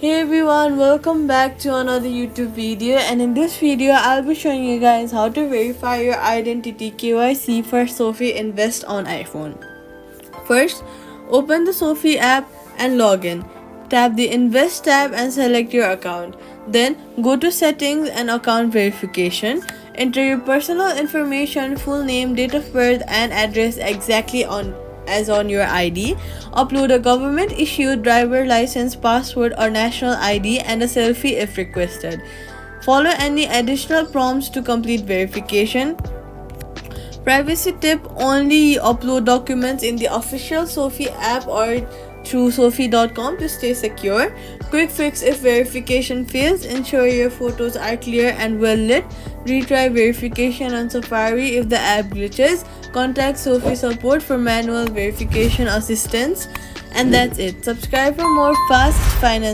Hey everyone, welcome back to another YouTube video, and in this video I'll be showing you guys how to verify your identity KYC for SoFi Invest on iPhone. First, open the SoFi app and log in. Tap the Invest tab and select your account. Then go to Settings and Account Verification. Enter your personal information, full name, date of birth and address exactly as on your ID. Upload a government issued driver license, passport or national ID and a selfie if requested. Follow any additional prompts to complete verification. Privacy tip: only upload documents in the official SoFi app or through sofi.com to stay secure. Quick fix: if verification fails, ensure your photos are clear and well lit. Retry verification on Safari if the app glitches. Contact SoFi support for manual verification assistance. And that's it. Subscribe for more fast finance